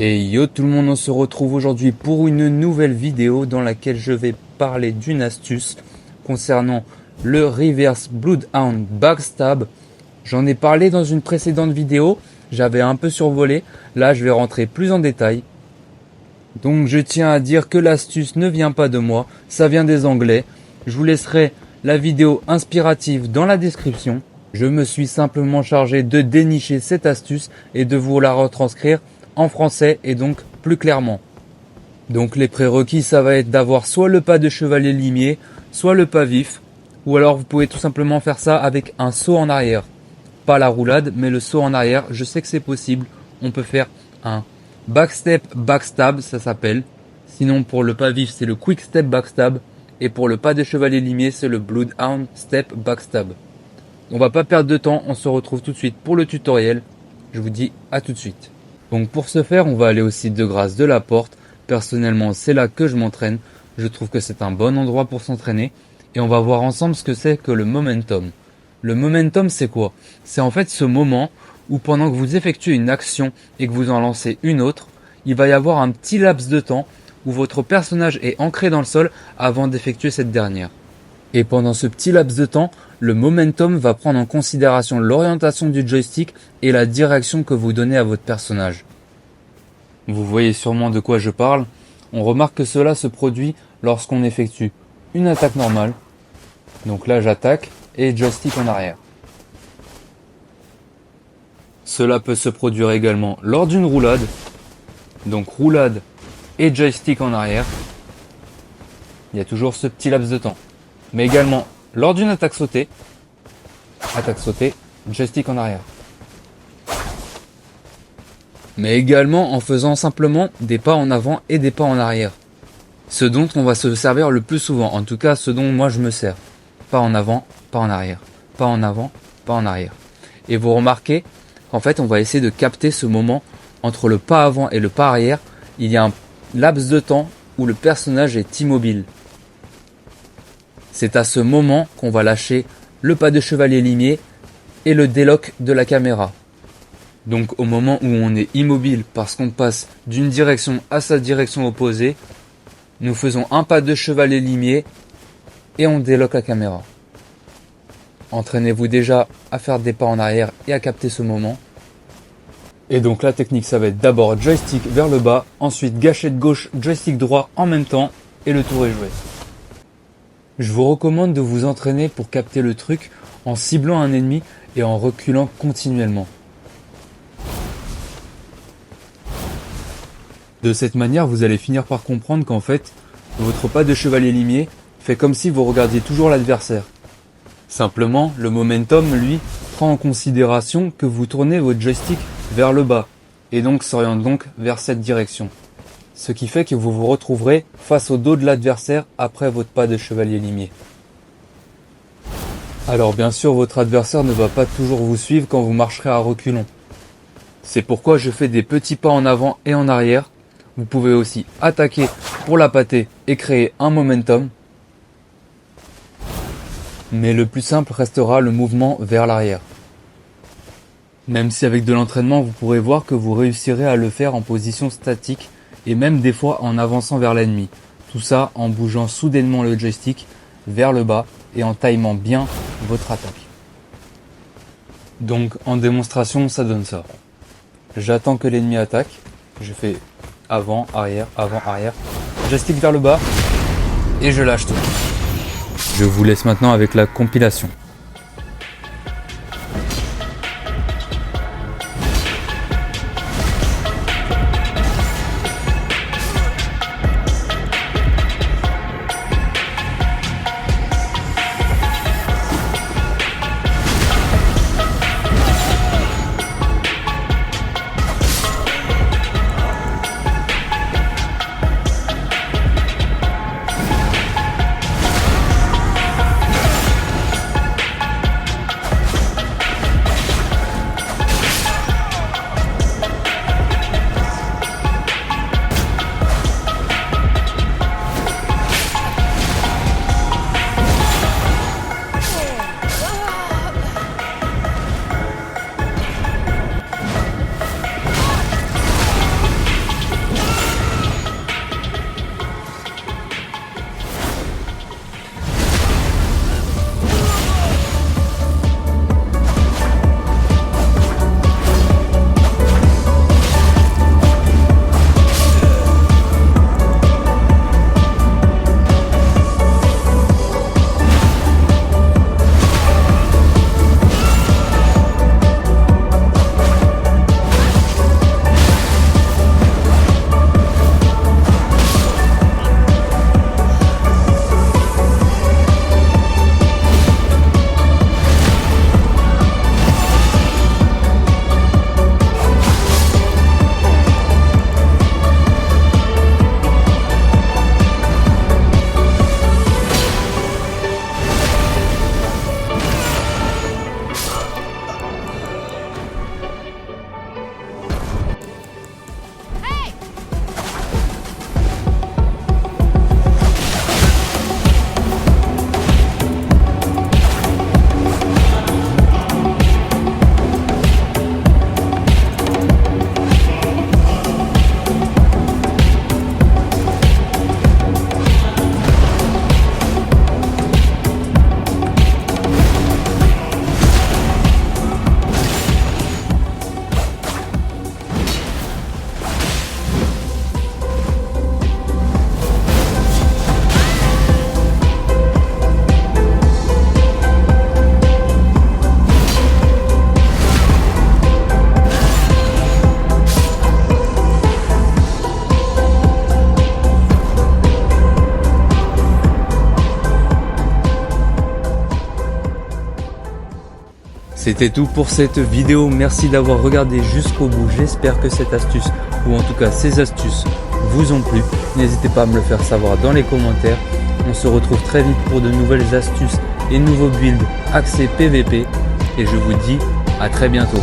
Et yo tout le monde, on se retrouve aujourd'hui pour une nouvelle vidéo dans laquelle je vais parler d'une astuce concernant le Reverse Bloodhound Backstab. J'en ai parlé dans une précédente vidéo, j'avais un peu survolé, là je vais rentrer plus en détail. Donc je tiens à dire que l'astuce ne vient pas de moi, ça vient des Anglais. Je vous laisserai la vidéo inspirative dans la description. Je me suis simplement chargé de dénicher cette astuce et de vous la retranscrire en français et donc plus clairement. Donc les prérequis, ça va être d'avoir soit le pas de chevalier limier, soit le pas vif, ou alors vous pouvez tout simplement faire ça avec un saut en arrière. Pas la roulade, mais le saut en arrière, je sais que c'est possible. On peut faire un backstep backstab, ça s'appelle. Sinon pour le pas vif, c'est le quick step backstab. Et pour le pas de chevalier limier, c'est le bloodhound step backstab. On va pas perdre de temps, on se retrouve tout de suite pour le tutoriel. Je vous dis à tout de suite. Donc pour ce faire, on va aller au site de Grâce de la Porte. Personnellement, c'est là que je m'entraîne. Je trouve que c'est un bon endroit pour s'entraîner. Et on va voir ensemble ce que c'est que le momentum. Le momentum, c'est quoi? C'est en fait ce moment où pendant que vous effectuez une action et que vous en lancez une autre, il va y avoir un petit laps de temps où votre personnage est ancré dans le sol avant d'effectuer cette dernière. Et pendant ce petit laps de temps, le momentum va prendre en considération l'orientation du joystick et la direction que vous donnez à votre personnage. Vous voyez sûrement de quoi je parle. On remarque que cela se produit lorsqu'on effectue une attaque normale. Donc là j'attaque et joystick en arrière. Cela peut se produire également lors d'une roulade. Donc roulade et joystick en arrière. Il y a toujours ce petit laps de temps. Mais également lors d'une attaque sautée, joystick en arrière. Mais également en faisant simplement des pas en avant et des pas en arrière. Ce dont on va se servir le plus souvent, en tout cas ce dont moi je me sers. Pas en avant, pas en arrière. Pas en avant, pas en arrière. Et vous remarquez qu'en fait on va essayer de capter ce moment entre le pas avant et le pas arrière. Il y a un laps de temps où le personnage est immobile. C'est à ce moment qu'on va lâcher le pas de chevalier limier et le délock de la caméra. Donc au moment où on est immobile parce qu'on passe d'une direction à sa direction opposée, nous faisons un pas de chevalier limier et on délock la caméra. Entraînez-vous déjà à faire des pas en arrière et à capter ce moment. Et donc la technique, ça va être d'abord joystick vers le bas, ensuite gâchette gauche, joystick droit en même temps et le tour est joué. Je vous recommande de vous entraîner pour capter le truc en ciblant un ennemi et en reculant continuellement. De cette manière, vous allez finir par comprendre qu'en fait, votre pas de chevalier limier fait comme si vous regardiez toujours l'adversaire. Simplement, le momentum, lui, prend en considération que vous tournez votre joystick vers le bas et donc s'oriente donc vers cette direction. Ce qui fait que vous vous retrouverez face au dos de l'adversaire après votre pas de chevalier limier. Alors bien sûr, votre adversaire ne va pas toujours vous suivre quand vous marcherez à reculons. C'est pourquoi je fais des petits pas en avant et en arrière. Vous pouvez aussi attaquer pour la pâter et créer un momentum. Mais le plus simple restera le mouvement vers l'arrière. Même si avec de l'entraînement, vous pourrez voir que vous réussirez à le faire en position statique et même des fois en avançant vers l'ennemi. Tout ça en bougeant soudainement le joystick vers le bas et en timant bien votre attaque. Donc en démonstration, ça donne ça. J'attends que l'ennemi attaque. Je fais avant, arrière, joystick vers le bas et je lâche tout. Je vous laisse maintenant avec la compilation. C'était tout pour cette vidéo, merci d'avoir regardé jusqu'au bout, j'espère que cette astuce, ou en tout cas ces astuces, vous ont plu. N'hésitez pas à me le faire savoir dans les commentaires. On se retrouve très vite pour de nouvelles astuces et nouveaux builds axés PVP. Et je vous dis à très bientôt.